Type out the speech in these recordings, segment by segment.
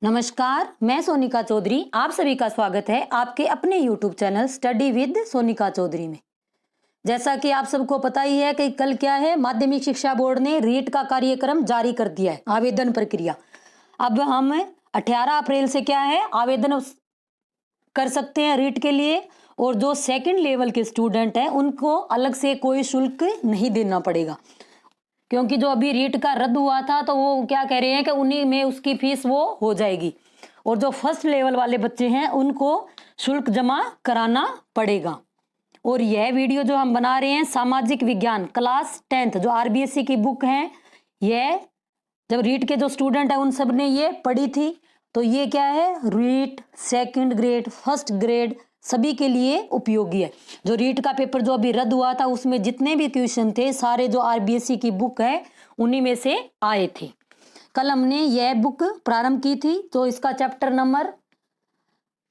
नमस्कार, मैं सोनिका चौधरी। आप सभी का स्वागत है आपके अपने YouTube channel study with Sonika Chaudhary में। जैसा कि आप सबको पता ही है कि कल क्या है, माध्यमिक शिक्षा बोर्ड ने रीट का कार्यक्रम जारी कर दिया है, आवेदन प्रक्रिया। अब हम 18 अप्रैल से क्या है, आवेदन कर सकते हैं रीट के लिए। और जो सेकंड लेवल के स्टूडेंट हैं उनको अलग से कोई शुल्क नहीं देना पड़ेगा, क्योंकि जो अभी रीट का रद्द हुआ था तो वो क्या कह रहे हैं कि उन्हीं में उसकी फीस वो हो जाएगी। और जो फर्स्ट लेवल वाले बच्चे हैं उनको शुल्क जमा कराना पड़ेगा। और यह वीडियो जो हम बना रहे हैं सामाजिक विज्ञान क्लास 10th जो आरबीएससी की बुक है, यह जब रीट के जो स्टूडेंट है उन सब ने ये पढ़ी थी। तो ये क्या है, REET second grade first grade सभी के लिए उपयोगी है। जो रीट का पेपर जो अभी रद्द हुआ था उसमें जितने भी क्वेश्चन थे सारे जो आरबीएससी की बुक है उन्हीं में से आए थे। कल हमने यह बुक प्रारंभ की थी, तो इसका चैप्टर नंबर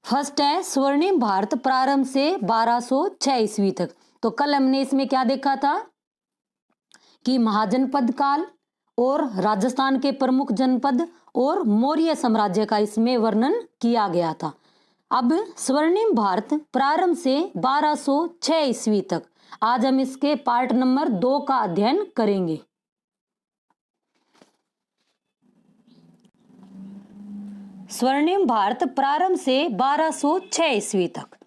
फर्स्ट है स्वर्णिम भारत प्रारंभ से 1206 ईस्वी तक। तो कल हमने इसमें क्या देखा था कि महाजनपद काल और राजस्थान के प्रमुख जनपद और मौर्य साम्राज्य का इसमें वर्णन किया गया था। अब स्वर्णिम भारत प्रारंभ से 1206 ईस्वी तक आज हम इसके पार्ट नंबर 2 का अध्ययन करेंगे। स्वर्णिम भारत प्रारंभ से 1206 ईस्वी तक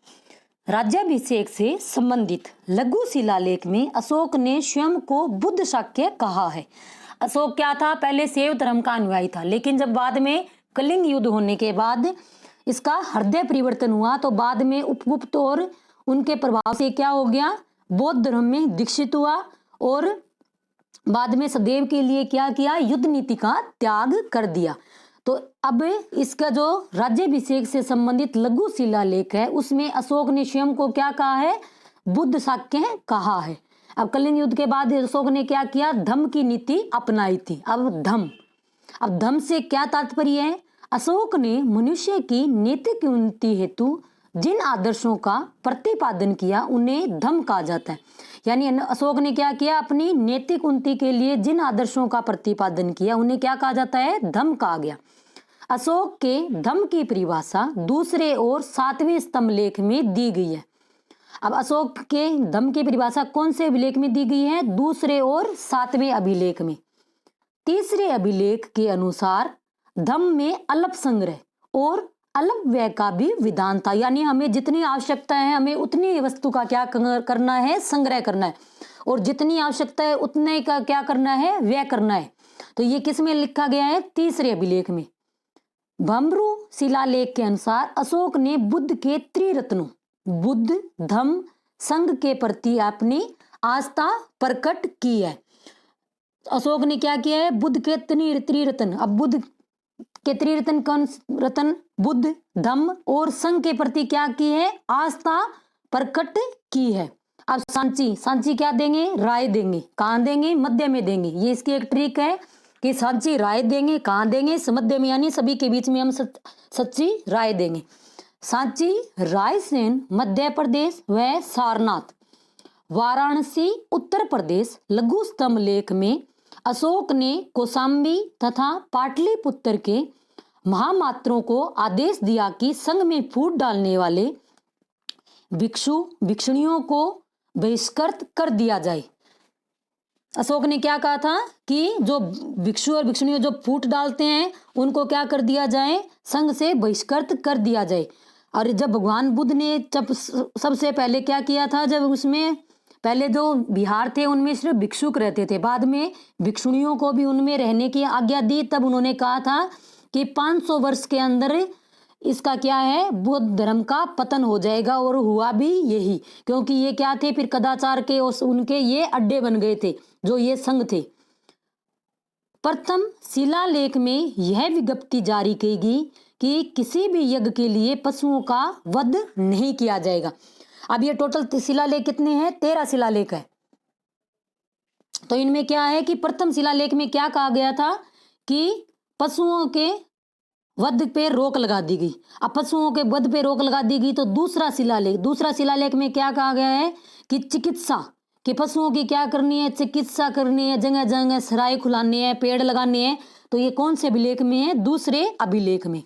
राज्याभिषेक से संबंधित लघु शिलालेख में अशोक ने स्वयं को बुद्ध शाक्य कहा है। अशोक क्या था, पहले शैव धर्म का अनुयायी था, लेकिन जब बाद में कलिंग युद्ध होने के बाद इसका हृदय परिवर्तन हुआ तो बाद में उपगुप्त और उनके प्रभाव से क्या हो गया, बौद्ध धर्म में दीक्षित हुआ और बाद में सदैव के लिए क्या किया, युद्ध नीति का त्याग कर दिया। तो अब इसका जो राज्याभिषेक से संबंधित लघु शिलालेख है उसमें अशोक ने स्वयं को क्या कहा है, बुद्ध शाक्य कहा है। अब कलिंग युद्ध के बाद अशोक ने क्या किया, धम्म की नीति अपनाई थी। अब धम्म से क्या तात्पर्य है, अशोक ने मनुष्य की नैतिक उन्नति हेतु जिन आदर्शों का प्रतिपादन किया उन्हें धम्म कहा जाता है। यानी अशोक ने क्या किया, अपनी नैतिक उन्नति के लिए जिन आदर्शों का प्रतिपादन किया उन्हें क्या कहा जाता है, धम्म कहा गया। अशोक के धम्म की परिभाषा दूसरे और 7वें स्तंभ लेख में दी गई है। अब अशोक के धम्म की परिभाषा कौन से अभिलेख में दी गई है, दूसरे और 7वें अभिलेख में। तीसरे अभिलेख के अनुसार धम्म में अल्प संग्रह और अल्प व्यय का भी विधान था। यानी हमें जितनी आवश्यकता है हमें उतनी वस्तु का क्या करना है, संग्रह करना है, और जितनी आवश्यकता है उतने का क्या करना है, व्यय करना है। तो ये किस में लिखा गया है, तीसरे अभिलेख में। भम्रू शिलालेख के अनुसार अशोक ने बुद्ध के त्रिरत्नों बुद्ध धम्म संघ के प्रति अपनी आस्था प्रकट की है। अशोक ने क्या किया है, बुद्ध के त्रिरत्न, अब बुद्ध के त्रिरत्न कौन रत्न, बुद्ध धम्म और संघ के प्रति क्या की है, आस्था प्रकट की है। अब सांची क्या देंगे, राय देंगे। कहाँ देंगे, मध्य में देंगे। ये इसकी एक ट्रिक है कि सांची राय देंगे, कहाँ देंगे, मध्य में, यानी सभी के बीच में हम सच्ची राय देंगे। सांची रायसेन मध्य प्रदेश व सारनाथ वाराणसी उत्तर प्रदेश लघु स्तंभ लेख में अशोक ने कौशाम्बी तथा पाटलिपुत्र के महामात्रों को आदेश दिया कि संघ में फूट डालने वाले भिक्षु भिक्षुणियों को बहिष्कृत कर दिया जाए। अशोक ने क्या कहा था कि जो भिक्षु और भिक्षुणियों जो फूट डालते हैं उनको क्या कर दिया जाए, संघ से बहिष्कृत कर दिया जाए। और जब भगवान बुद्ध ने जब सबसे पहले क्या किया था, जब उसमें पहले जो बिहार थे उनमें सिर्फ भिक्षुक रहते थे, बाद में भिक्षुणियों को भी उनमें रहने की आज्ञा दी। तब उन्होंने कहा था कि 500 वर्ष के अंदर इसका क्या है, बौद्ध धर्म का पतन हो जाएगा। और हुआ भी यही, क्योंकि ये क्या थे, फिर कदाचार के उनके ये अड्डे बन गए थे जो ये संघ थे। प्रथम शिलालेख में यह विज्ञप्ति जारी की गई कि किसी भी यज्ञ के लिए पशुओं का वध नहीं किया जाएगा। अब ये टोटल शिलालेख कितने हैं, 13 शिलालेख है। तो इनमें क्या है कि प्रथम शिलालेख में क्या कहा गया था कि पशुओं के वध पे रोक लगा दी गई। अब पशुओं के वध पे रोक लगा दी गई तो दूसरा शिलालेख में क्या कहा गया है कि चिकित्सा, कि पशुओं की क्या करनी है, चिकित्सा करनी है, जगह जगह सराय खुलानी है, पेड़ लगाने हैं। तो ये कौन से अभिलेख में है, दूसरे अभिलेख में।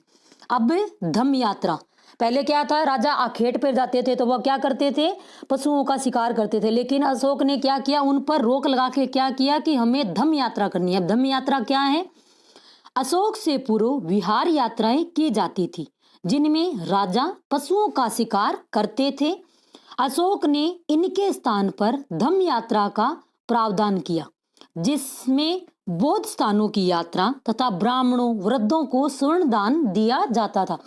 अब धम्म यात्रा, पहले क्या था, राजा आखेट पर जाते थे तो वह क्या करते थे, पशुओं का शिकार करते थे, लेकिन अशोक ने क्या किया, उन पर रोक लगा के क्या किया कि हमें धम्म यात्रा करनी है। अब धम्म यात्रा क्या है, अशोक से पूर्व विहार यात्राएं की जाती थी जिनमें राजा पशुओं का शिकार करते थे। अशोक ने इनके स्थान पर धम्म यात्रा का प्रावधान किया जिसमें बौद्ध स्थानों की यात्रा तथा ब्राह्मणों वृद्धों को स्वर्ण दान दिया जाता था।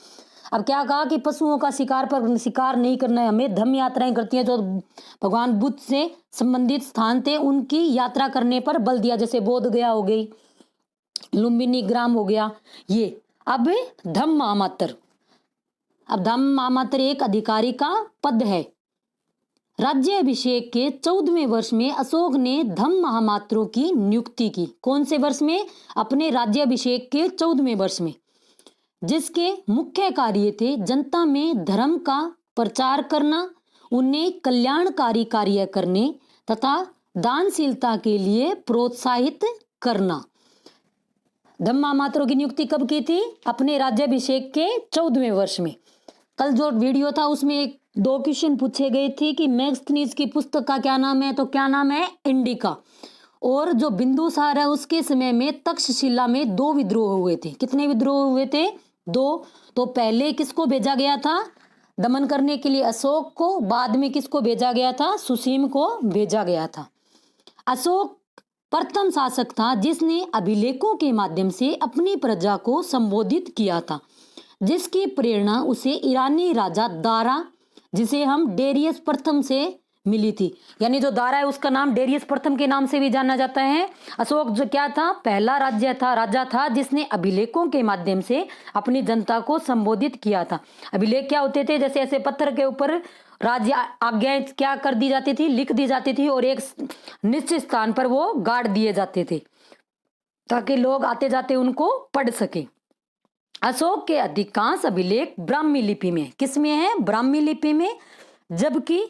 अब क्या कहा कि पशुओं का शिकार नहीं करना है, हमें धम्म यात्राएं करती हैं, जो भगवान बुद्ध से संबंधित स्थान थे उनकी यात्रा करने पर बल दिया, जैसे बोध गया हो गई, लुम्बिनी ग्राम हो गया ये। अब धम्म महामात्र, अब धम्म महामात्र एक अधिकारी का पद है। राज्याभिषेक के 14वें वर्ष में अशोक ने धम्म महामात्रों की नियुक्ति की। कौन से वर्ष में, अपने राज्याभिषेक के 14वें वर्ष में, जिसके मुख्य कार्य थे जनता में धर्म का प्रचार करना, उन्हें कल्याणकारी कार्य करने तथा दानशीलता के लिए प्रोत्साहित करना। धम्म महामात्रों की नियुक्ति कब की थी, अपने राज्याभिषेक के 14वें वर्ष में। कल जो वीडियो था उसमें एक दो क्वेश्चन पूछे गए थे कि मैग्स्थनीज की पुस्तक का क्या नाम है, तो क्या नाम है, इंडिका। और जो बिंदुसार है उसके समय में तक्षशिला में 2 विद्रोह हुए थे। कितने विद्रोह हुए थे, 2। तो पहले किसको भेजा गया था दमन करने के लिए, अशोक को, बाद में किसको भेजा गया था, सुसीम को भेजा गया था। अशोक प्रथम शासक था जिसने अभिलेखों के माध्यम से अपनी प्रजा को संबोधित किया था, जिसकी प्रेरणा उसे ईरानी राजा दारा, जिसे हम डेरियस प्रथम से मिली थी, यानी जो दारा है उसका नाम डेरियस प्रथम के नाम से भी जाना जाता है। अशोक जो क्या था, पहला राजा था जिसने अभिलेखों के माध्यम से अपनी जनता को संबोधित किया था। अभिलेख क्या होते थे, जैसे ऐसे पत्थर के ऊपर राज्य आज्ञाएं क्या कर दी जाती थी, लिख दी जाती थी और एक निश्चित स्थान पर वो गाड़ दिए जाते थे ताकि लोग आते जाते उनको पढ़ सके। अशोक के अधिकांश अभिलेख ब्राह्मी लिपि में, किसमें है, ब्राह्मी लिपि में, जबकि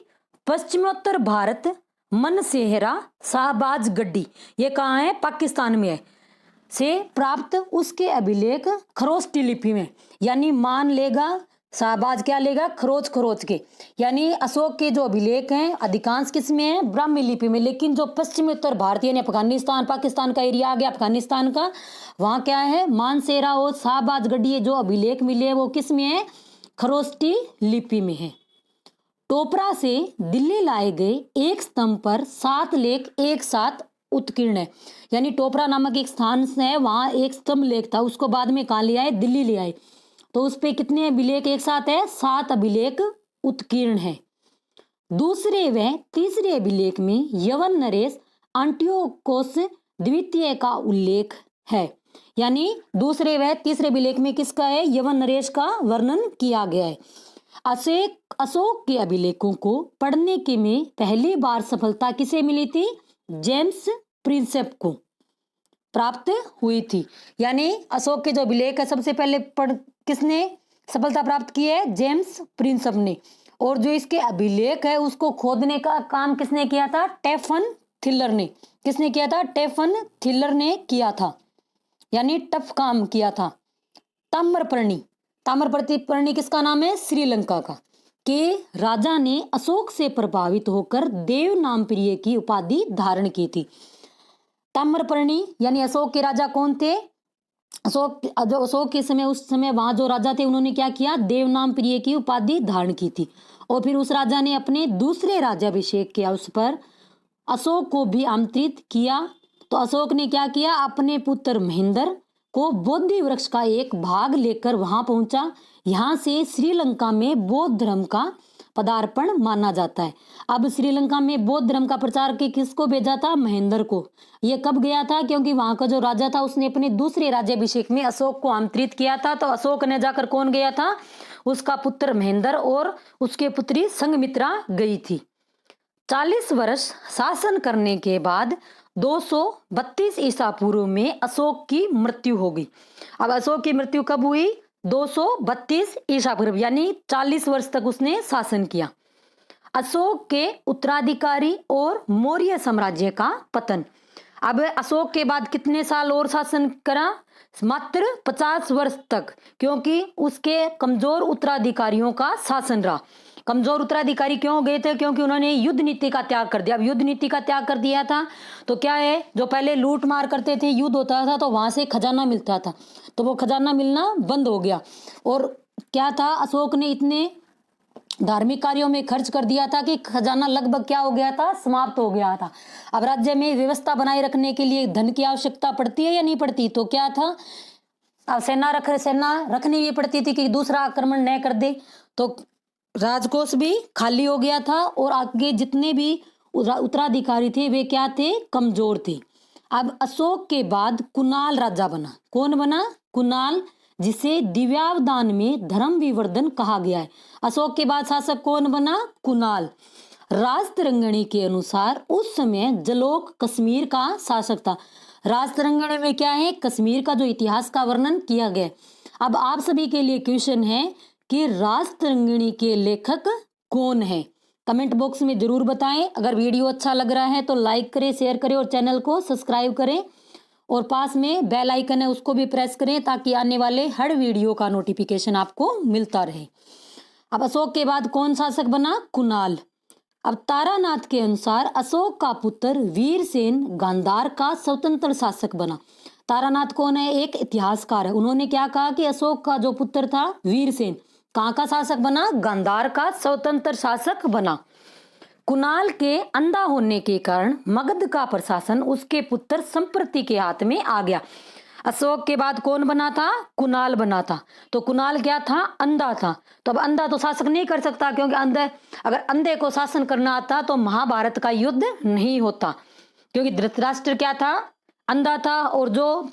पश्चिमोत्तर भारत मनसेहरा शाहबाज गड्डी, ये कहाँ है, पाकिस्तान में है, से प्राप्त उसके अभिलेख खरोष्टी लिपि में, यानी मान लेगा शाहबाज क्या लेगा, खरोच के, यानी अशोक के जो अभिलेख हैं अधिकांश किसमें है, ब्राह्मी लिपि में। लेकिन जो पश्चिमोत्तर भारत यानी अफगानिस्तान, पाकिस्तान का एरिया आ गया अफगानिस्तान का, वहाँ क्या है, मानसेरा और शाहबाज गड्डी जो अभिलेख मिले वो किसमें है, खरोष्टी लिपि में है। टोपरा से दिल्ली लाए गए एक स्तंभ पर 7 लेख एक साथ उत्कीर्ण है, यानी टोपरा नामक एक स्थान है, वहां एक स्तंभ लेख था, उसको बाद में कहाँ ले आए, दिल्ली ले आए, तो उस पे कितने अभिलेख एक साथ है, 7 अभिलेख उत्कीर्ण है। दूसरे व तीसरे अभिलेख में यवन नरेश एंटियोकोस द्वितीय का उल्लेख है, यानी दूसरे व तीसरे अभिलेख में किसका है, यवन नरेश का वर्णन किया गया है। अशोक के अभिलेखों को पढ़ने के में पहली बार सफलता किसे मिली थी, जेम्स प्रिंसेप को प्राप्त हुई थी, यानी अशोक के जो अभिलेख है सबसे पहले किसने सफलता प्राप्त की है, जेम्स प्रिंसेप ने। और जो इसके अभिलेख है उसको खोदने का काम किसने किया था, टेफन थिलर ने। किसने किया था, टेफन थिलर ने किया था, यानी टफ काम किया था। ताम्रपर्णी किसका नाम है, श्रीलंका का, के राजा ने अशोक से प्रभावित होकर देव नाम प्रिय की उपाधि धारण की थी। ताम्रपर्णी यानी अशोक के राजा कौन थे, अशोक के समय, उस समय वहां जो राजा थे उन्होंने क्या किया, देव नाम प्रिय की उपाधि धारण की थी। और फिर उस राजा ने अपने दूसरे राज्याभिषेक के अवसर पर अशोक को भी आमंत्रित किया। तो अशोक ने क्या किया, अपने पुत्र महेंद्र को बोधि वृक्ष का एक भाग लेकर वहां पहुंचा। यहाँ से श्रीलंका में बौद्ध धर्म का पदार्पण माना जाता है। अब श्रीलंका में बौद्ध धर्म का प्रचार के किसको भेजा था, महेंद्र को। ये कब गया था, क्योंकि वहां का जो राजा था उसने अपने दूसरे राज्याभिषेक में अशोक को आमंत्रित किया था। तो अशोक ने जाकर कौन गया था, उसका पुत्र महेंद्र और उसके पुत्री संघमित्रा गई थी। 40 वर्ष शासन करने के बाद 232 ईसा पूर्व में अशोक की मृत्यु हो गई। अब अशोक की मृत्यु कब हुई, 232 ईसा पूर्व, यानी 40 वर्ष तक उसने शासन किया। अशोक के उत्तराधिकारी और मौर्य साम्राज्य का पतन। अब अशोक के बाद कितने साल और शासन करा? मात्र 50 वर्ष तक, क्योंकि उसके कमजोर उत्तराधिकारियों का शासन रहा। कमजोर उत्तराधिकारी क्यों हो गए थे? क्योंकि उन्होंने युद्ध नीति का त्याग कर दिया। अब युद्ध नीति का त्याग कर दिया था तो क्या है, जो पहले लूट मार करते थे, युद्ध होता था तो वहां से खजाना मिलता था, तो वो खजाना मिलना बंद हो गया। और क्या था, अशोक ने इतने धार्मिक कार्यों में खर्च कर दिया था कि खजाना लगभग क्या हो गया था, समाप्त हो गया था। अब राज्य में व्यवस्था बनाए रखने के लिए धन की आवश्यकता पड़ती है या नहीं पड़ती? तो क्या था, अब सेना रखनी भी पड़ती थी कि दूसरा आक्रमण न कर दे। तो राजकोष भी खाली हो गया था और आगे जितने भी उत्तराधिकारी थे वे क्या थे, कमजोर थे। अब अशोक के बाद कुणाल राजा बना। कौन बना? कुणाल, जिसे दिव्यावदान में धर्म विवर्धन कहा गया है। अशोक के बाद शासक कौन बना? कुणाल। राजतरंगिणी के अनुसार उस समय जलोक कश्मीर का शासक था। राजतरंगिणी में क्या है, कश्मीर का जो इतिहास का वर्णन किया गया। अब आप सभी के लिए क्वेश्चन है कि राजतरंगिणी के लेखक कौन है? कमेंट बॉक्स में जरूर बताएं। अगर वीडियो अच्छा लग रहा है तो लाइक करें, शेयर करें और चैनल को सब्सक्राइब करें और पास में बेल आइकन है उसको भी प्रेस करें ताकि आने वाले हर वीडियो का नोटिफिकेशन आपको मिलता रहे। अब अशोक के बाद कौन शासक बना? कुणाल। अब तारानाथ के अनुसार अशोक का पुत्र वीरसेन गांधार का स्वतंत्र शासक बना। तारानाथ कौन है? एक इतिहासकार है। उन्होंने क्या कहा कि अशोक का जो पुत्र था वीरसेन कहाँ का शासक बना? गांधार का स्वतंत्र शासक बना। कुणाल के अंधा होने के कारण मगध का प्रशासन उसके पुत्र संप्रति के हाथ में आ गया। अशोक के बाद कौन बना था? कुणाल बना था। तो कुणाल क्या था? अंधा था। तो अब अंधा तो शासक नहीं कर सकता, क्योंकि अगर अंधे को शासन करना आता तो महाभारत का युद्ध नहीं होता, क्योंकि धृतराष्ट्र क्या था? अंधा था और जो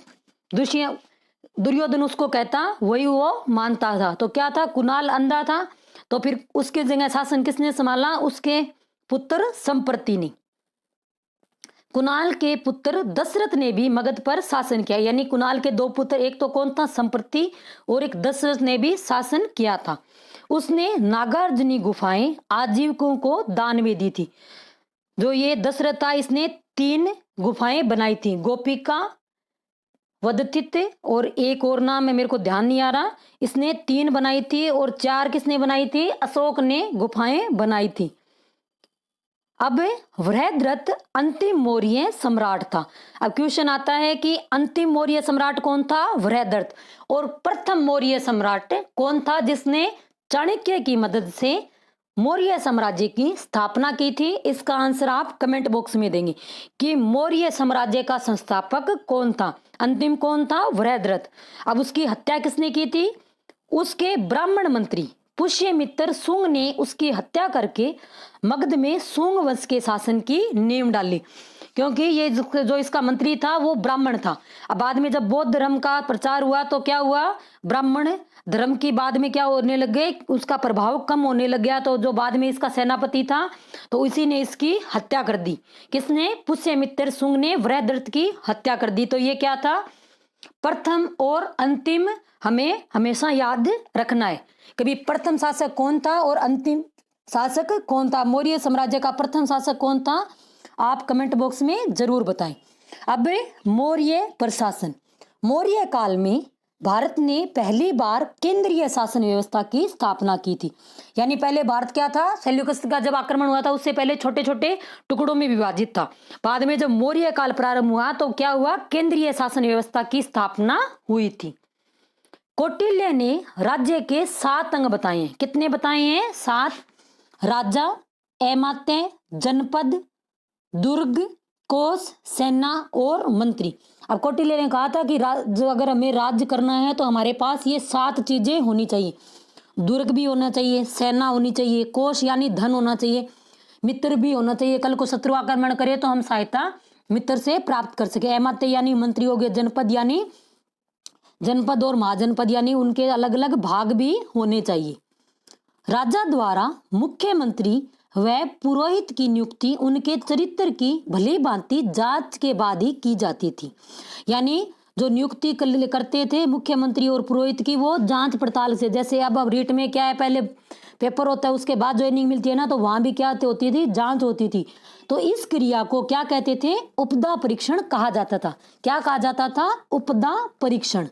दुर्योधन उसको कहता वही वो मानता था। तो क्या था? कुणाल अंधा था, तो फिर उसके जगह शासन किसने संभाला? उसके पुत्र संप्रति ने। कुणाल के पुत्र दशरथ ने भी मगध पर शासन किया, यानी कुणाल के दो पुत्र, एक तो कौन था? संप्रति, और एक दशरथ ने भी शासन किया था। उसने नागार्जुनी गुफाएं आजीविकों को दान में दी थी। जो ये दशरथ था इसने 3 गुफाएं बनाई थी, गोपिका, वदतित और एक और नाम है मेरे को ध्यान नहीं आ रहा। इसने 3 बनाई थी और 4 किसने बनाई थी? अशोक ने गुफाएं बनाई थी। अब वृहद्रथ अंतिम मौर्य सम्राट था। अब क्वेश्चन आता है कि अंतिम मौर्य सम्राट कौन था? वृहद्रथ। और प्रथम मौर्य सम्राट कौन था जिसने चाणक्य की मदद से मौर्य साम्राज्य की स्थापना की थी? इसका आंसर आप कमेंट बॉक्स में देंगे कि मौर्य साम्राज्य का संस्थापक कौन था। अंतिम कौन था? वृहद्रथ। अब उसकी हत्या किसने की थी? उसके ब्राह्मण मंत्री पुष्यमित्र शुंग ने उसकी हत्या करके मगध में शुंग वंश के शासन की नींव डाली, क्योंकि ये जो इसका मंत्री था वो ब्राह्मण था। अब बाद में जब बौद्ध धर्म का प्रचार हुआ तो क्या हुआ? ब्राह्मण धर्म की बाद में क्या होने लग गए, उसका प्रभाव कम होने लग गया। तो जो बाद में इसका सेनापति था तो इसी ने इसकी हत्या कर दी। किसने? पुष्यमित्र शुंग ने वृहद्रथ की हत्या कर दी। तो ये क्या था? प्रथम और अंतिम हमें हमेशा याद रखना है। कभी प्रथम शासक कौन था और अंतिम शासक कौन था? मौर्य साम्राज्य का प्रथम शासक कौन था? आप कमेंट बॉक्स में जरूर बताएं। अब मौर्य प्रशासन। मौर्य काल में भारत ने पहली बार केंद्रीय शासन व्यवस्था की स्थापना की थी। यानी पहले भारत क्या था? सेल्यूकस का जब आक्रमण हुआ था उससे पहले छोटे छोटे टुकड़ों में विभाजित था। बाद में जब मौर्य काल प्रारंभ हुआ तो क्या हुआ? केंद्रीय शासन व्यवस्था की स्थापना हुई थी। कौटिल्य ने राज्य के 7 अंग बताए हैं। कितने बताए हैं? 7। राजा, अमात्य, जनपद, दुर्ग, कोष, सेना और मंत्री। अब कौटिल्य ने कहा था कि अगर हमें राज्य करना है तो हमारे पास ये 7 चीजें होनी चाहिए। दुर्ग भी होना चाहिए, सेना होनी चाहिए, कोष यानी धन होना चाहिए, मित्र भी होना चाहिए, कल को शत्रु आक्रमण करे तो हम सहायता मित्र से प्राप्त कर सके। अमात्य यानी मंत्री हो गए, जनपद यानी जनपद और महाजनपद यानी उनके अलग अलग भाग भी होने चाहिए। राजा द्वारा मुख्यमंत्री व पुरोहित की नियुक्ति उनके चरित्र की भली भांति जांच के बाद ही की जाती थी। यानी जो नियुक्ति करते थे मुख्यमंत्री और पुरोहित की, वो जांच पड़ताल से। जैसे अब रीट में क्या है, पेपर होता है उसके बाद ज्वाइनिंग मिलती है ना, तो वहां भी क्या होती थी, जांच होती थी। तो इस क्रिया को क्या कहते थे, उपदा परीक्षण कहा जाता था। क्या कहा जाता था, उपदा परीक्षण।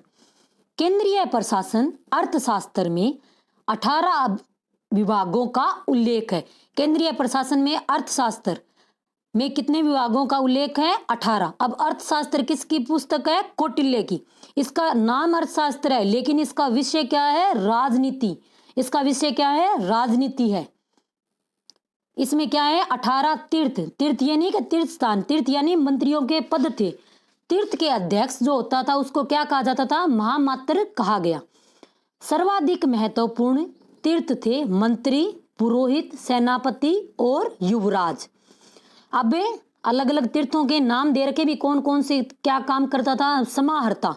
केंद्रीय प्रशासन अर्थशास्त्र में 18 विभागों का उल्लेख है। केंद्रीय प्रशासन में अर्थशास्त्र में कितने विभागों का उल्लेख है, 18। अब अर्थशास्त्र किसकी पुस्तक है, कौटिल्य की। इसका नाम अर्थशास्त्र है लेकिन इसका विषय क्या है, राजनीति। इसका विषय क्या है, राजनीति है। इसमें क्या है, 18 तीर्थ। तीर्थ यानी कि तीर्थ स्थान, तीर्थ यानी मंत्रियों के पद थे। तीर्थ के अध्यक्ष जो होता था उसको क्या कहा जाता था, महामात्र कहा गया। सर्वाधिक महत्वपूर्ण तीर्थ थे मंत्री, पुरोहित, सेनापति और युवराज। अब अलग अलग तीर्थों के नाम दे रखे भी, कौन कौन से क्या काम करता था, समाहर्ता।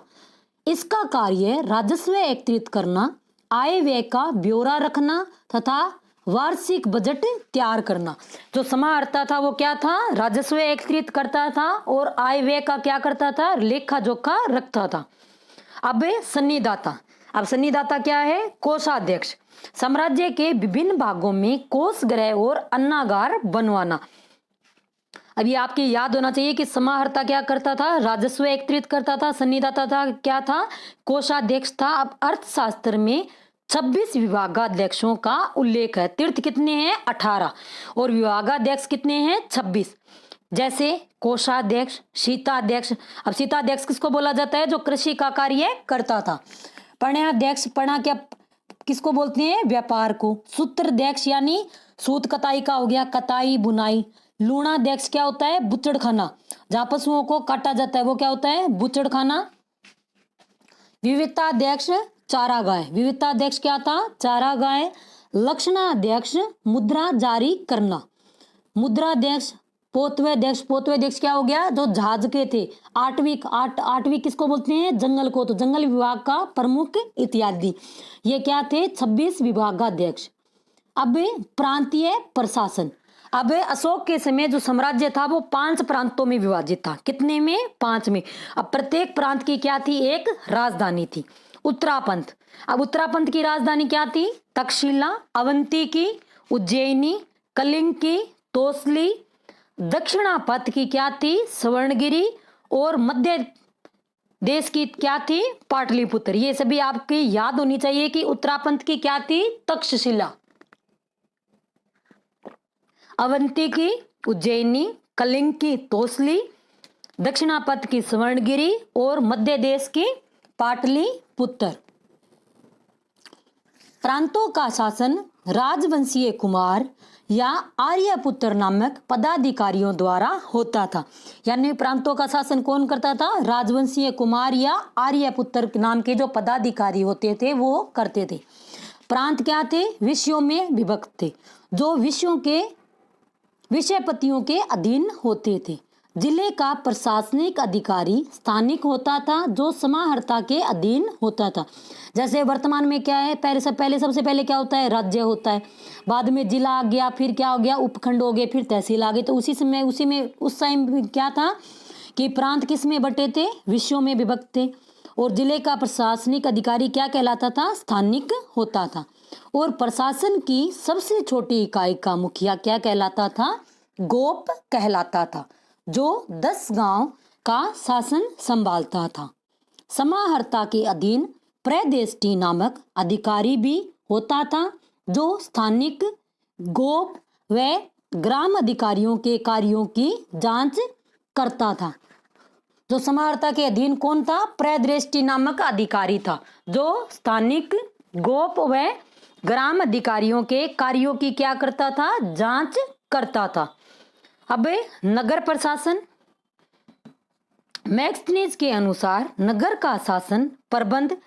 इसका कार्य राजस्व एकत्रित करना, आय व्यय का ब्यौरा रखना तथा वार्षिक बजट तैयार करना। जो समाहर्ता था वो क्या था, राजस्व एकत्रित करता था और आय व्यय का क्या करता था, लेखा जोखा रखता था। अब सन्निदाता। अब सन्निदाता क्या है, कोषाध्यक्ष। साम्राज्य के विभिन्न भागों में कोष गृह और अन्नागार बनवाना। अब ये आपकी याद होना चाहिए कि समाहर्ता क्या करता था, राजस्व एकत्रित करता था। सन्निदाता था क्या था, कोषाध्यक्ष था। अब अर्थशास्त्र में 26 विभागाध्यक्षों का उल्लेख है। तीर्थ कितने हैं, 18 और विभागाध्यक्ष कितने हैं, 26। जैसे कोषाध्यक्ष, शीताध्यक्ष। अब शीताध्यक्ष किसको बोला जाता है, जो कृषि का कार्य करता था। पण्याध्यक्ष, पणा क्या किसको बोलते हैं, व्यापार को। सूत्राध्यक्ष यानी सूत कताई का हो गया, कताई बुनाई। लूणाध्यक्ष क्या होता है, बुचड़खाना, जहां पशुओं को काटा जाता है वो क्या होता है, बुचड़खाना। विविधताध्यक्ष चारागाह। विविधताध्यक्ष क्या था, चारागाह। लक्षणाध्यक्ष मुद्रा जारी करना। मुद्राध्यक्ष, पोतव्यध्यक्ष। पोतव्यध्यक्ष क्या हो गया, जो जहाज के थे। आठवीं किसको बोलते हैं, जंगल को, तो जंगल विभाग का प्रमुख इत्यादि। ये क्या थे, 26 विभागाध्यक्ष। अब प्रांतीय प्रशासन। अब अशोक के समय जो साम्राज्य था वो 5 प्रांतों में विभाजित था। कितने में, 5 में। अब प्रत्येक प्रांत की क्या थी, एक राजधानी थी। उत्तरापंथ। अब उत्तरापंथ की राजधानी क्या थी, तक्षशिला। अवंती की उज्जैनी, कलिंग की तोसली। दक्षिणापथ की क्या थी, स्वर्णगिरी। और मध्य देश की क्या थी, पाटलिपुत्र। ये सभी आपकी याद होनी चाहिए कि उत्तरापंथ की क्या थी, तक्षशिला। अवंती की उज्जैनी, कलिंग की तोसली, दक्षिणापथ की स्वर्णगिरी और मध्य देश की पाटलिपुत्र। प्रांतों का शासन राजवंशीय कुमार या आर्यपुत्र नामक पदाधिकारियों द्वारा होता था। यानी प्रांतों का शासन कौन करता था, राजवंशीय कुमार या आर्यपुत्र नाम के जो पदाधिकारी होते थे वो करते थे। प्रांत क्या थे, विषयों में विभक्त थे, जो विषयों के विषयपतियों के अधीन होते थे। जिले का प्रशासनिक अधिकारी स्थानिक होता था, जो समाहर्ता के अधीन होता था। जैसे वर्तमान में क्या है, सबसे पहले क्या होता है, राज्य होता है। बाद में जिला आ गया, फिर क्या हो गया, उपखंड हो गए, फिर तहसील आ गई। तो उस टाइम क्या था कि प्रांत किस में बटे थे, विषयों में विभक्त थे। और जिले का प्रशासनिक अधिकारी क्या कहलाता था, स्थानिक होता था। और प्रशासन की सबसे छोटी इकाई का मुखिया क्या कहलाता था, गोप कहलाता था, जो 10 गांव का शासन संभालता था। समाहर्ता के अधीन प्रदेष्टि नामक अधिकारी भी होता था, जो स्थानिक गोप व ग्राम अधिकारियों के कार्यों की जांच करता था। जो समाहर्ता के अधीन कौन था, प्रदेष्टि नामक अधिकारी था, जो स्थानिक गोप व ग्राम अधिकारियों के कार्यों की क्या करता था, जांच करता था। अब नगर प्रशासन। मैक्सनीज के अनुसार नगर का शासन प्रबंध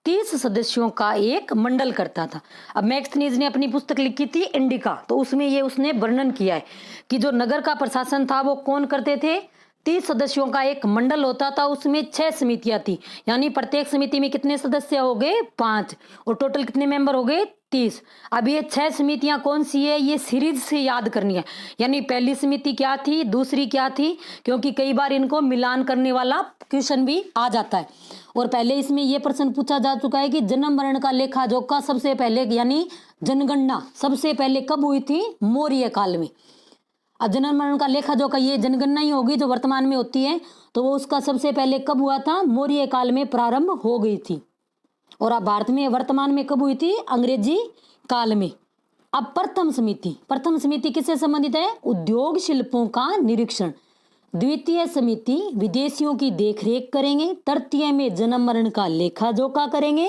30 सदस्यों का एक मंडल करता था। अब मैक्सनीज ने अपनी पुस्तक लिखी थी इंडिका, तो उसमें ये उसने वर्णन किया है कि जो नगर का प्रशासन था वो कौन करते थे, 30 सदस्यों का एक मंडल होता था, उसमें 6 समितियां थी, यानी प्रत्येक समिति में कितने सदस्य हो गए 5, और टोटल कितने मेंबर हो गए 30। अब ये 6 समितियां कौन सी है, ये सीरीज से याद करनी है, यानी पहली समिति क्या थी, दूसरी क्या थी, क्योंकि कई बार इनको मिलान करने वाला क्वेश्चन भी आ जाता है। और पहले इसमें यह प्रश्न पूछा जा चुका है कि जन्म मरण का लेखा जोखा सबसे पहले यानी जनगणना सबसे पहले कब हुई थी, मौर्य काल में। अब जन्म मरण का लेखा जोखा ये जनगणना ही होगी जो वर्तमान में होती है, तो वो उसका सबसे पहले कब हुआ था, मौर्य काल में प्रारंभ हो गई थी। और अब भारत में वर्तमान में कब हुई थी, अंग्रेजी काल में। अब प्रथम समिति किससे संबंधित है, उद्योग शिल्पों का निरीक्षण। द्वितीय समिति विदेशियों की देखरेख करेंगे। तृतीय में जन्म मरण का लेखा जोखा करेंगे।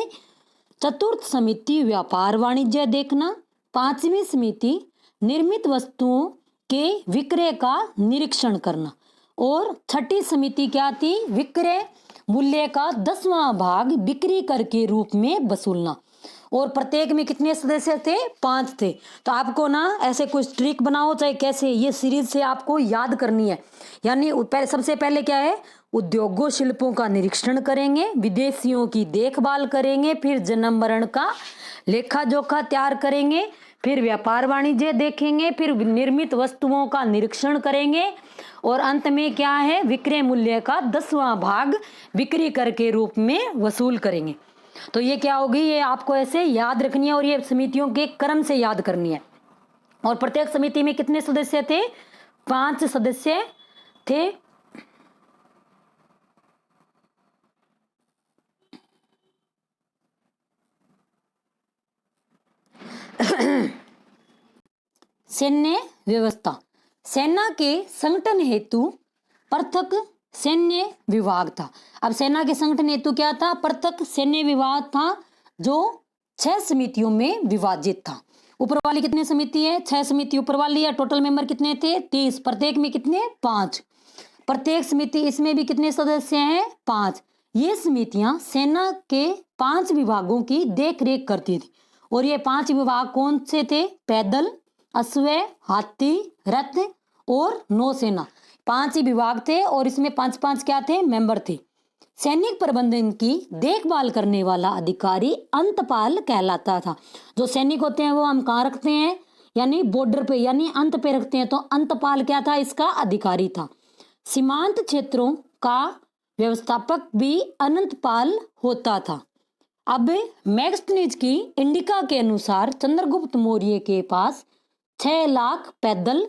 चतुर्थ समिति व्यापार वाणिज्य देखना। पांचवी समिति निर्मित वस्तुओं के विक्रय का निरीक्षण करना। और छठी समिति क्या थी, विक्रय मूल्य का 10वां भाग बिक्री कर के रूप में वसूलना। और प्रत्येक में कितने सदस्य थे, 5 थे। तो आपको ना ऐसे कुछ ट्रिक बनाओ चाहे कैसे, ये सीरीज से आपको याद करनी है। यानी सबसे पहले क्या है, उद्योगों शिल्पों का निरीक्षण करेंगे, विदेशियों की देखभाल करेंगे, फिर जन्म मरण का लेखा जोखा तैयार करेंगे, फिर व्यापार वाणिज्य देखेंगे, फिर निर्मित वस्तुओं का निरीक्षण करेंगे, और अंत में क्या है, विक्रय मूल्य का 10वां भाग बिक्री कर के रूप में वसूल करेंगे। तो ये क्या होगी, ये आपको ऐसे याद रखनी है और ये समितियों के क्रम से याद करनी है। और प्रत्येक समिति में कितने सदस्य थे, 5 सदस्य थे। सैन्य व्यवस्था, सेना के संगठन हेतु पृथक सैन्य विभाग था। अब सेना के संगठन हेतु क्या था, पृथक सैन्य विभाग था, जो 6 समितियों में विभाजित था। ऊपर वाली कितनी समिति है, 6 समिति ऊपर वाली है। टोटल मेंबर कितने थे, 30। प्रत्येक में कितने, 5। प्रत्येक समिति इसमें भी कितने सदस्य हैं, 5। ये समितियां सेना के 5 विभागों की देख रेख करती थी। और ये 5 विभाग कौन से थे, पैदल, अश्व, हाथी, रथ और नौसेना, 5 ही विभाग थे। और इसमें 5-5 क्या थे, मेंबर थे। सैनिक प्रबंधन की देखभाल करने वाला अधिकारी अंतपाल कहलाता था। जो सैनिक होते हैं वो हम कहाँ रखते हैं, यानी बॉर्डर पे, यानी अंत पे रखते हैं, तो अंतपाल क्या था, इसका अधिकारी था। सीमांत क्षेत्रों का व्यवस्थापक भी अनंतपाल होता था। अब मैग्स्थनीज की इंडिका के अनुसार चंद्रगुप्त मौर्य के पास 6 लाख पैदल,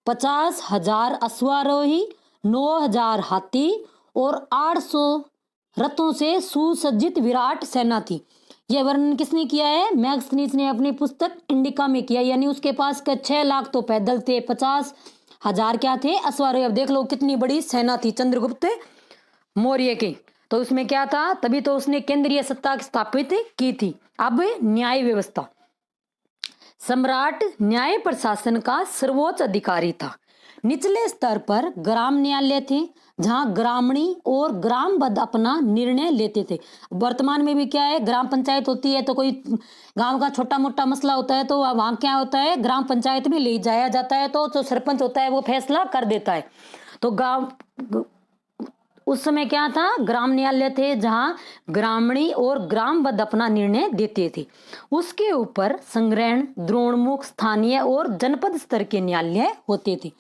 50,000 अश्वारोही, 9,000 हाथी और 800 रथों से सुसज्जित विराट सेना थी। यह वर्णन किसने किया है, मैग्स्थनीज ने अपनी पुस्तक इंडिका में किया। यानी उसके पास के 6 लाख तो पैदल थे, 50,000 क्या थे, अश्वारोही। अब देख लो कितनी बड़ी सेना थी चंद्रगुप्त मौर्य की। तो उसमें क्या था, तभी तो उसने केंद्रीय सत्ता स्थापित की थी। अब न्याय व्यवस्था, सम्राट न्याय प्रशासन का सर्वोच्च अधिकारी था। निचले स्तर पर ग्राम न्यायालय थे, जहां ग्रामीणी और ग्रामबद्ध अपना निर्णय लेते थे। वर्तमान में भी क्या है, ग्राम पंचायत होती है, तो कोई गांव का छोटा मोटा मसला होता है तो वहां क्या होता है, ग्राम पंचायत में ले जाया जाता है, तो जो सरपंच होता है वो फैसला कर देता है। तो गांव उस समय क्या था, ग्राम न्यायालय थे, जहां ग्रामीणी और ग्रामबद्ध अपना निर्णय देते थे। उसके ऊपर संग्रहण, द्रोणमुख, स्थानीय और जनपद स्तर के न्यायालय होते थे।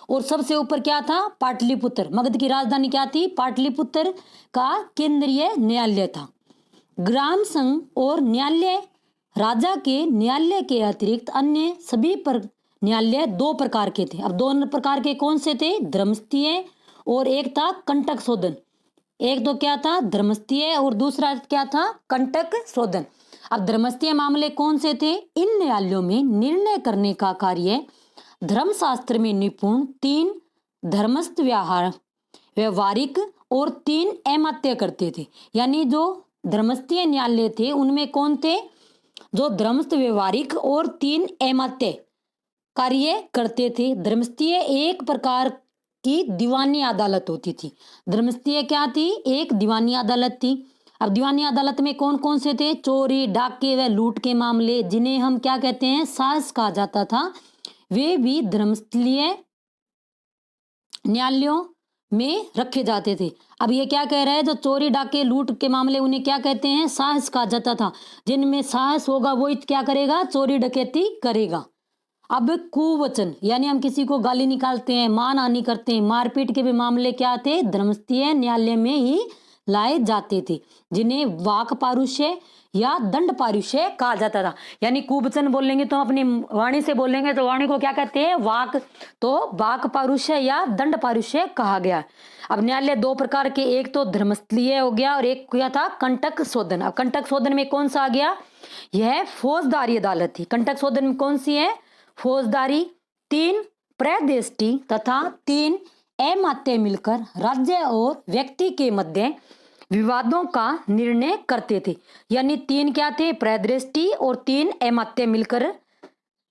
और सबसे ऊपर क्या था, पाटलिपुत्र, मगध की राजधानी क्या थी, पाटलिपुत्र का केंद्रीय न्यायालय था। ग्राम संघ और न्यायालय, राजा के न्यायालय के अतिरिक्त अन्य सभी पर न्यायालय 2 प्रकार के थे। अब 2 प्रकार के कौन से थे, धर्मस्थीय और एक था कंटक शोधन। एक तो क्या था, धर्मस्थीय, और दूसरा क्या था, कंटक शोधन। अब धर्मस्थीय मामले कौन से थे, इन न्यायालयों में निर्णय करने का कार्य धर्मशास्त्र में निपुण 3 धर्मस्थ व्यवहारिक और 3 अमात्य करते थे। यानी जो धर्मस्थीय न्यायालय थे उनमें कौन थे, जो धर्मस्थ व्यवहारिक और 3 अमात्य कार्य करते थे। धर्मस्थीय एक प्रकार की दीवानी अदालत होती थी। धर्मस्थीय क्या थी, एक दीवानी अदालत थी। अब दीवानी अदालत में कौन कौन से थे, चोरी, डाके व लूट के मामले, जिन्हें हम क्या कहते हैं, साहस कहा जाता था, वे भी धर्मस्थलीय न्यायालयों में रखे जाते थे। अब ये क्या कह रहा है, जो चोरी डाके लूट के मामले उन्हें क्या कहते हैं, साहस कहा जाता था। जिनमें साहस होगा वो क्या करेगा, चोरी डकैती करेगा। अब कुवचन यानी हम किसी को गाली निकालते हैं, मानहानि करते हैं, मारपीट के भी मामले क्या थे, धर्मस्थलीय न्यायालय में ही लाए जाते थे, जिन्हें वाक पारुष्य या दंड पारुष्य कहा जाता था। यानी कुवचन बोलेंगे तो अपनी वाणी से बोलेंगे तो वाणी को क्या कहते हैं, वाक, तो वाक पारुष्य या दंड पारुष्य कहा गया। अब न्यायालय दो प्रकार के, एक तो धर्मस्थलीय हो गया और एक क्या था, कंटक शोधन। अब कंटक शोधन में कौन सा आ गया, यह फौजदारी अदालत थी। कंटक शोधन में कौन सी है, फौजदारी। 3 प्रदेष्टि तथा 3 अमात्य मिलकर राज्य और व्यक्ति के मध्य विवादों का निर्णय करते थे। यानी 3 क्या थे, प्रदृष्टि, और 3 अमात्य मिलकर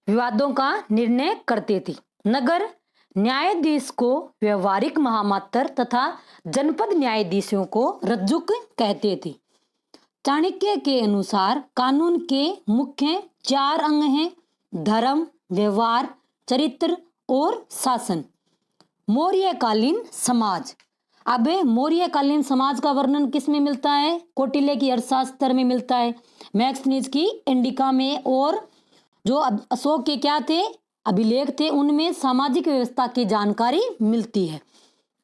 विवादों का निर्णय करते थे। नगर न्यायाधीश को व्यवहारिक महामात्र तथा जनपद न्यायाधीशों को रज्जुक कहते थे। चाणक्य के अनुसार कानून के मुख्य 4 अंग हैं, धर्म, व्यवहार, चरित्र और शासन। मौर्यकालीन समाज। अब मौर्यकालीन समाज का वर्णन किस में मिलता है, कौटिल्य की अर्थशास्त्र में मिलता है, मैक्सनीज की इंडिका में, और जो अशोक के क्या थे, अभिलेख थे, उनमें सामाजिक व्यवस्था की जानकारी मिलती है।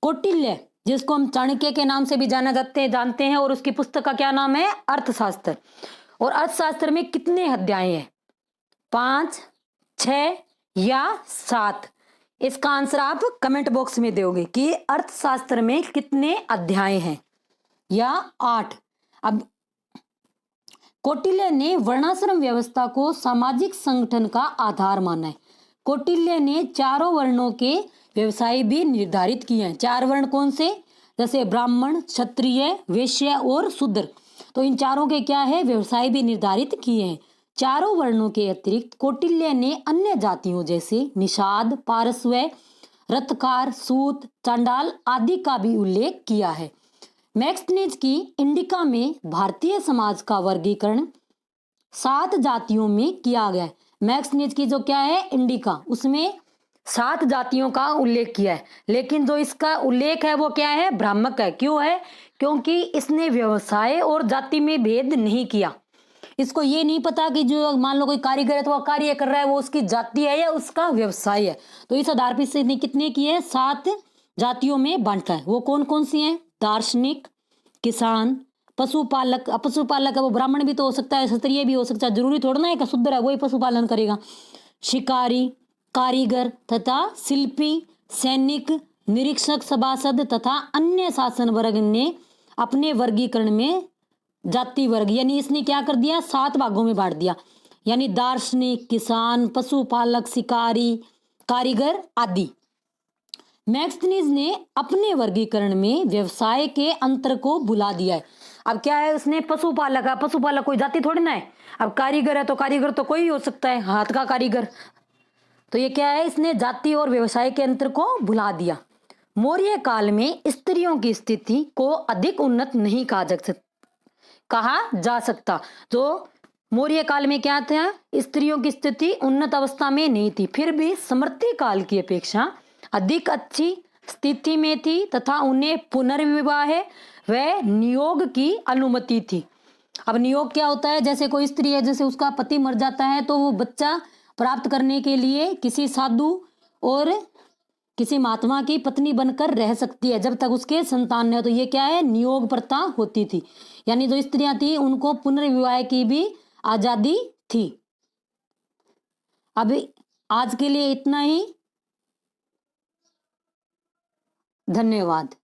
कौटिल्य जिसको हम चाणक्य के नाम से भी जानते हैं, और उसकी पुस्तक का क्या नाम है, अर्थशास्त्र। और अर्थशास्त्र में कितने अध्याय हैं, 5, 6 या 7? इसका आंसर आप कमेंट बॉक्स में दोगे कि अर्थशास्त्र में कितने अध्याय हैं, या 8। अब कौटिल्य ने वर्णाश्रम व्यवस्था को सामाजिक संगठन का आधार माना है। कौटिल्य ने 4 वर्णों के व्यवसाय भी निर्धारित किए हैं। 4 वर्ण कौन से, जैसे ब्राह्मण, क्षत्रिय, वैश्य और शूद्र। तो इन चारों के क्या है, व्यवसाय भी निर्धारित किए हैं। 4 वर्णों के अतिरिक्त कौटिल्य ने अन्य जातियों जैसे निषाद, पारस्व, रथकार, सूत, चांडाल आदि का भी उल्लेख किया है। मैक्सनीज की इंडिका में भारतीय समाज का वर्गीकरण 7 जातियों में किया गया है। मैक्सनीज की जो क्या है इंडिका, उसमें 7 जातियों का उल्लेख किया है, लेकिन जो इसका उल्लेख है वो क्या है, भ्रामक है। क्यों है, क्योंकि इसने व्यवसाय और जाति में भेद नहीं किया। इसको ये नहीं पता कि जो मान लो कोई कारीगर है तो वो कार्य कर रहा है, वो उसकी जाति है या उसका व्यवसाय है। तो इस आधार पर इसने कितने किए हैं, 7 जातियों में बांटा है। वो कौन कौन सी हैं, दार्शनिक, किसान, पशुपालक। पशुपालक है वो ब्राह्मण भी तो हो सकता है, क्षत्रिय भी हो सकता है, जरूरी थोड़ा ना है कि शूद्र है वही पशुपालन करेगा। शिकारी, कारीगर तथा शिल्पी, सैनिक, निरीक्षक, सभासद तथा अन्य शासन वर्ग ने अपने वर्गीकरण में जाति वर्ग यानी इसने क्या कर दिया, 7 भागों में बांट दिया। यानी दार्शनिक, किसान, पशुपालक, शिकारी, कारीगर आदि। मैक्सनीज ने अपने वर्गीकरण में व्यवसाय के अंतर को भुला दिया है। अब क्या है, उसने पशुपालक है, पशुपालक कोई जाति थोड़ी ना है। अब कारीगर है तो कारीगर तो कोई हो सकता है, हाथ का कारीगर। तो ये क्या है, इसने जाति और व्यवसाय के अंतर को भुला दिया। मौर्य काल में स्त्रियों की स्थिति को अधिक उन्नत नहीं कहा जा सकता। तो मौर्य काल में क्या था, स्त्रियों की स्थिति उन्नत अवस्था में नहीं थी, फिर भी स्मृति काल की अपेक्षा अधिक अच्छी स्थिति में थी तथा उन्हें पुनर्विवाह व नियोग की अनुमति थी। अब नियोग क्या होता है, जैसे कोई स्त्री है, जैसे उसका पति मर जाता है तो वो बच्चा प्राप्त करने के लिए किसी साधु और किसी महात्मा की पत्नी बनकर रह सकती है जब तक उसके संतान है। तो ये क्या है, नियोग प्रथा होती थी। यानी जो स्त्रियां थी उनको पुनर्विवाह की भी आजादी थी। अब आज के लिए इतना ही, धन्यवाद।